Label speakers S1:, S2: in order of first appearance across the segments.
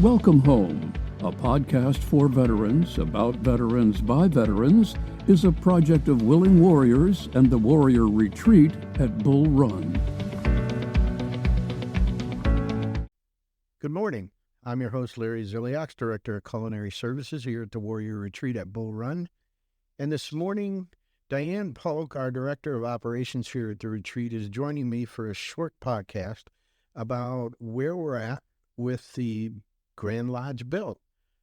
S1: Welcome Home, a podcast for veterans, about veterans by veterans, is a project of Willing Warriors and the Warrior Retreat at Bull Run.
S2: Good morning. I'm your host, Larry Ziliaks, Director of Culinary Services here at the Warrior Retreat at Bull Run. And this morning, Dianne Polk, our Director of Operations here at the retreat, is joining me for a short podcast about where we're at with the Grand Lodge build.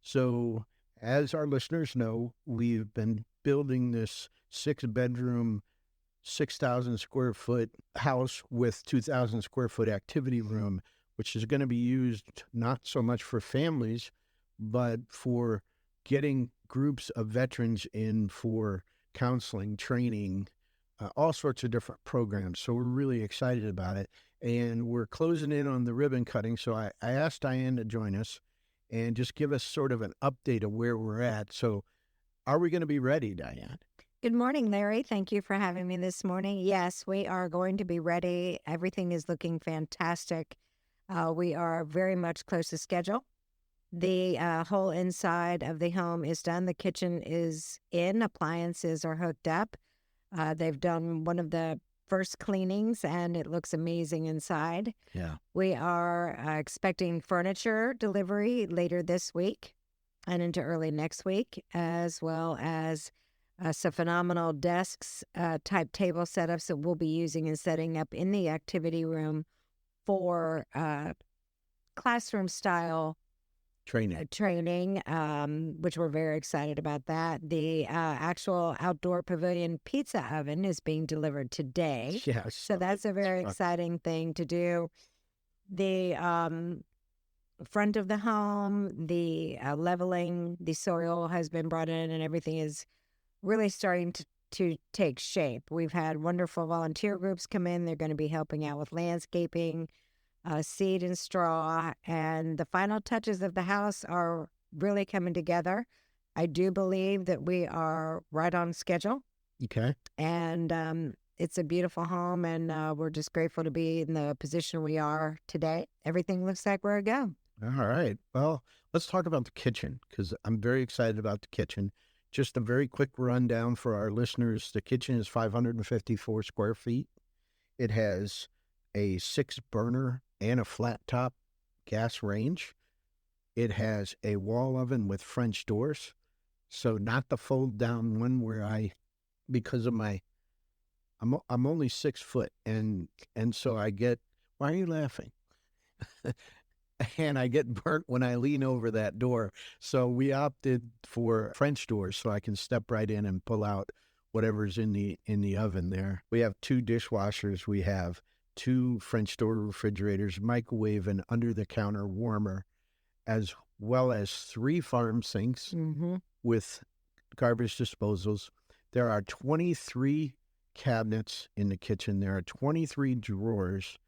S2: So, as our listeners know, we've been building this 6-bedroom, 6,000 square foot house with 2,000 square foot activity room, which is going to be used not so much for families, but for getting groups of veterans in for counseling, training, all sorts of different programs. So we're really excited about it. And we're closing in on the ribbon cutting. So I asked Dianne to join us and just give us sort of an update of where we're at. So are we going to be ready, Dianne?
S3: Good morning, Larry. Thank you for having me this morning. Yes, we are going to be ready. Everything is looking fantastic. We are very much close to schedule. The whole inside of the home is done. The kitchen is in. Appliances are hooked up. They've done one of the first cleanings, and it looks amazing inside.
S2: Yeah.
S3: We are expecting furniture delivery later this week and into early next week, as well as some phenomenal desks, type table setups that we'll be using and setting up in the activity room for classroom style training, which we're very excited about that. The actual outdoor pavilion pizza oven is being delivered today.
S2: Yes.
S3: So that's a very exciting thing to do. The front of the home, the leveling, the soil has been brought in, and everything is really starting to take shape. We've had wonderful volunteer groups come in. They're going to be helping out with landscaping, seed and straw, and the final touches of the house are really coming together. I do believe that we are right on schedule.
S2: Okay.
S3: And it's a beautiful home, and we're just grateful to be in the position we are today. Everything looks like we're a go.
S2: All right. Well, let's talk about the kitchen, because I'm very excited about the kitchen. Just a very quick rundown for our listeners. The kitchen is 554 square feet. It has a 6-burner and a flat top gas range. It has a wall oven with French doors. So not the fold down one where because of I'm only 6 foot, and so I get, why are you laughing? And I get burnt when I lean over that door. So we opted for French doors so I can step right in and pull out whatever's in the oven there. We have 2 dishwashers. We have 2 French door refrigerators, microwave and under-the-counter warmer, as well as 3 farm sinks with garbage disposals. There are 23 cabinets in the kitchen. There are 23 drawers,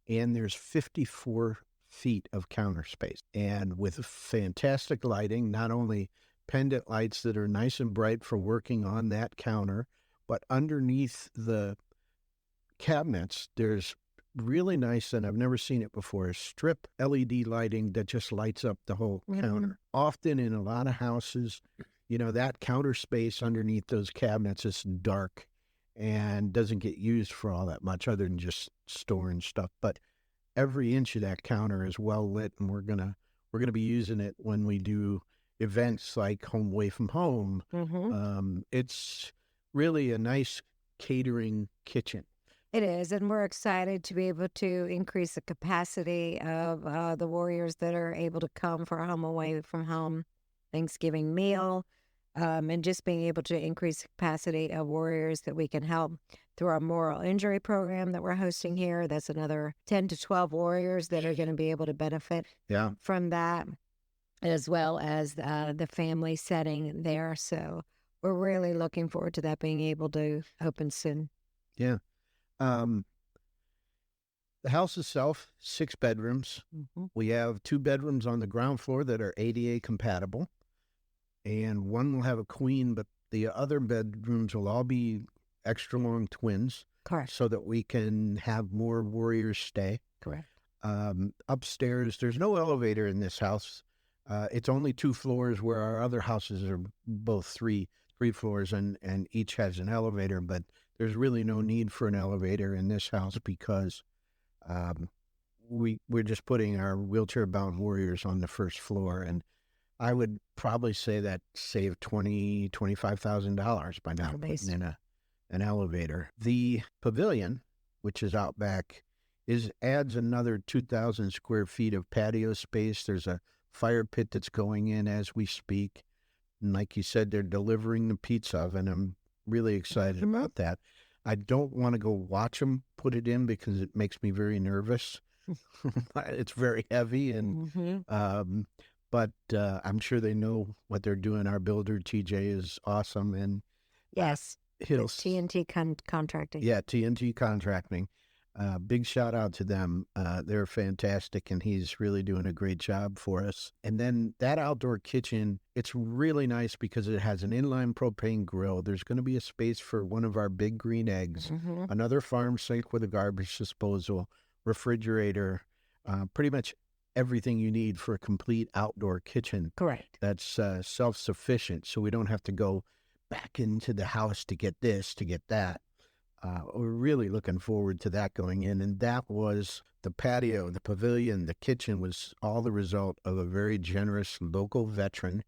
S2: and there's 54 feet of counter space. And with fantastic lighting, not only pendant lights that are nice and bright for working on that counter, but underneath the cabinets, there's really nice, and I've never seen it before, strip LED lighting that just lights up the whole counter. Often in a lot of houses, that counter space underneath those cabinets is dark and doesn't get used for all that much other than just storing stuff. But every inch of that counter is well lit, and we're gonna be using it when we do events like Home Away from Home. It's really a nice catering kitchen.
S3: It is, and we're excited to be able to increase the capacity of the warriors that are able to come for a Home Away from Home Thanksgiving meal, and just being able to increase the capacity of warriors that we can help through our moral injury program that we're hosting here. That's another 10 to 12 warriors that are going to be able to benefit from that, as well as the family setting there. So we're really looking forward to that being able to open soon.
S2: Yeah. The house itself, 6 bedrooms. We have 2 bedrooms on the ground floor that are ADA compatible, and one will have a queen, but the other bedrooms will all be extra long twins.
S3: Correct.
S2: So that we can have more warriors stay.
S3: Correct.
S2: Upstairs, there's no elevator in this house. It's only 2 floors, where our other houses are both three floors, and each has an elevator. But there's really no need for an elevator in this house because we're just putting our wheelchair-bound warriors on the first floor, and I would probably say that saved $25,000 by not putting in an elevator. The pavilion, which is out back, adds another 2,000 square feet of patio space. There's a fire pit that's going in as we speak. And like you said, they're delivering the pizza oven. I'm really excited about that. I don't want to go watch them put it in because it makes me very nervous. It's very heavy, and but I'm sure they know what they're doing. Our builder, TJ, is awesome. And
S3: yes, TNT Contracting.
S2: Yeah, TNT Contracting. Big shout out to them. They're fantastic, and he's really doing a great job for us. And then that outdoor kitchen, it's really nice because it has an inline propane grill. There's going to be a space for one of our big green eggs, another farm sink with a garbage disposal, refrigerator, pretty much everything you need for a complete outdoor kitchen.
S3: Correct.
S2: That's self-sufficient, so we don't have to go back into the house to get this, to get that. We're really looking forward to that going in. And that was the patio, the pavilion, the kitchen was all the result of a very generous local veteran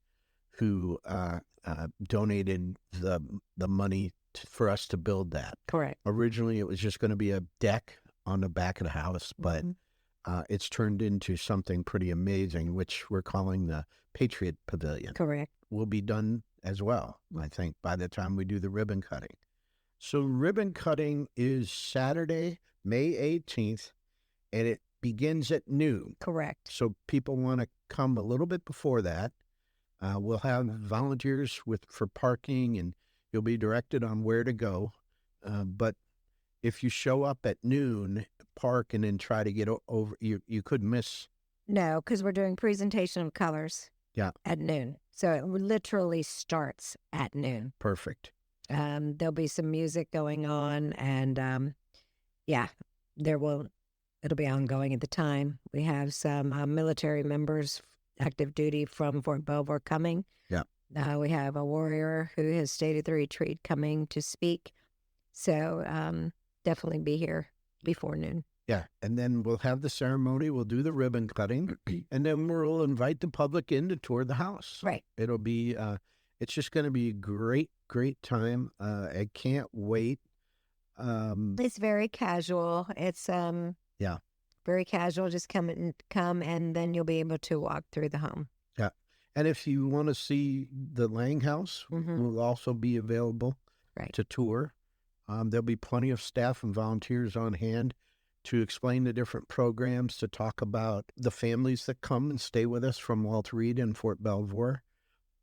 S2: who donated the money for us to build that.
S3: Correct.
S2: Originally, it was just going to be a deck on the back of the house, but it's turned into something pretty amazing, which we're calling the Patriot Pavilion.
S3: Correct.
S2: Will be done as well, I think, by the time we do the ribbon cutting. So ribbon cutting is Saturday, May 18th, and it begins at noon.
S3: Correct.
S2: So people want to come a little bit before that. We'll have volunteers for parking, and you'll be directed on where to go. But if you show up at noon, park, and then try to get over, you could miss.
S3: No, because we're doing presentation of colors at noon. So it literally starts at noon.
S2: Perfect.
S3: There'll be some music going on, and it'll be ongoing at the time. We have some military members, active duty from Fort Belvoir coming.
S2: Yeah.
S3: We have a warrior who has stayed at the retreat coming to speak. So definitely be here before noon.
S2: Yeah, and then we'll have the ceremony. We'll do the ribbon cutting, and then we'll invite the public in to tour the house.
S3: Right.
S2: It'll be, it's just going to be a great time. I can't wait.
S3: It's very casual. It's very casual. Just come, and then you'll be able to walk through the home.
S2: Yeah, and if you want to see the Lang House, will also be available to tour. There'll be plenty of staff and volunteers on hand to explain the different programs, to talk about the families that come and stay with us from Walter Reed and Fort Belvoir,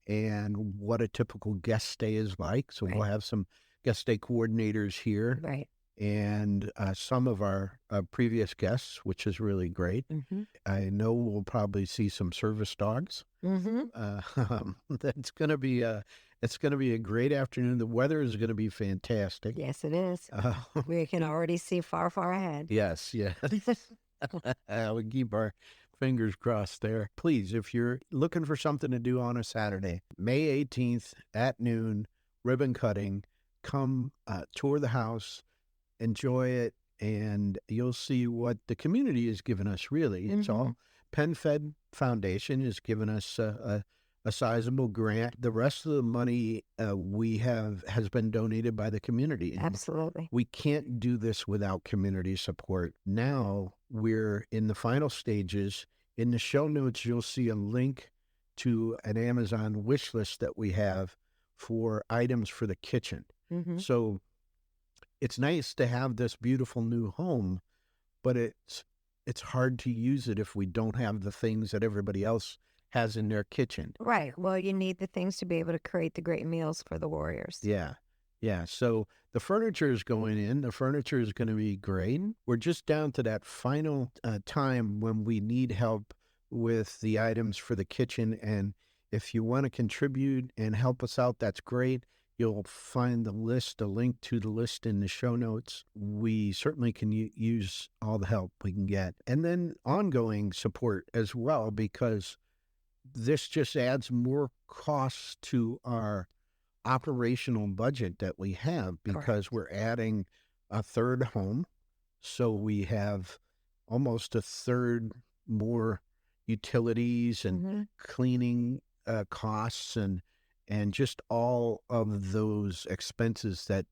S2: and what a typical guest stay is like. So we'll have some guest stay coordinators here.
S3: Right.
S2: And some of our previous guests, which is really great. I know we'll probably see some service dogs. That's going to be it's going to be a great afternoon. The weather is going to be fantastic.
S3: Yes, it is. We can already see far ahead.
S2: Yes. We keep our fingers crossed there. Please, if you're looking for something to do on a Saturday, May 18th at noon, ribbon cutting, come tour the house, enjoy it, and you'll see what the community has given us, really. It's all PenFed Foundation has given us a sizable grant. The rest of the money has been donated by the community.
S3: Absolutely.
S2: We can't do this without community support. Now we're in the final stages. In the show notes, you'll see a link to an Amazon wish list that we have for items for the kitchen. So it's nice to have this beautiful new home, but it's hard to use it if we don't have the things that everybody else has in their kitchen.
S3: Right. Well, you need the things to be able to create the great meals for the warriors.
S2: Yeah. So the furniture is going in. The furniture is going to be great. We're just down to that final time when we need help with the items for the kitchen. And if you want to contribute and help us out, that's great. You'll find the link to the list in the show notes. We certainly can use all the help we can get. And then ongoing support as well, because this just adds more costs to our operational budget that we have because we're adding a third home. So we have almost a third more utilities and cleaning costs and just all of those expenses that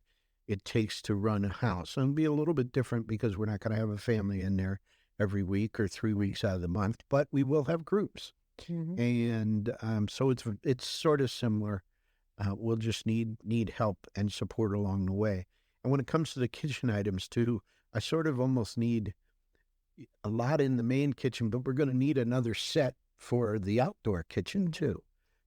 S2: it takes to run a house. And it'll be a little bit different because we're not going to have a family in there every week or 3 weeks out of the month, but we will have groups. And so it's sort of similar. We'll just need help and support along the way. And when it comes to the kitchen items too, I sort of almost need a lot in the main kitchen, but we're going to need another set for the outdoor kitchen too,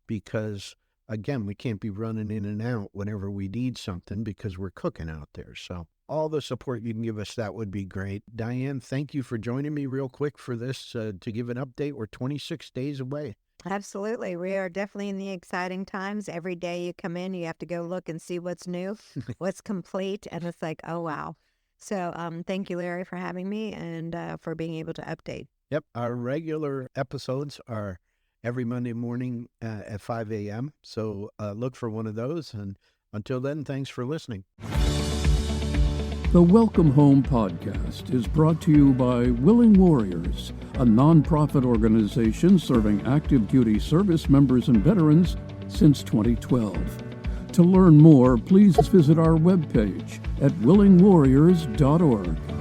S2: because again, we can't be running in and out whenever we need something because we're cooking out there. So all the support you can give us, that would be great. Dianne, thank you for joining me real quick for this to give an update. We're 26 days away.
S3: Absolutely. We are definitely in the exciting times. Every day you come in, you have to go look and see what's new, what's complete. And it's like, oh, wow. So thank you, Larry, for having me and for being able to update.
S2: Yep. Our regular episodes are every Monday morning at 5 a.m. So look for one of those. And until then, thanks for listening.
S1: The Welcome Home podcast is brought to you by Willing Warriors, a nonprofit organization serving active duty service members and veterans since 2012. To learn more, please visit our webpage at willingwarriors.org.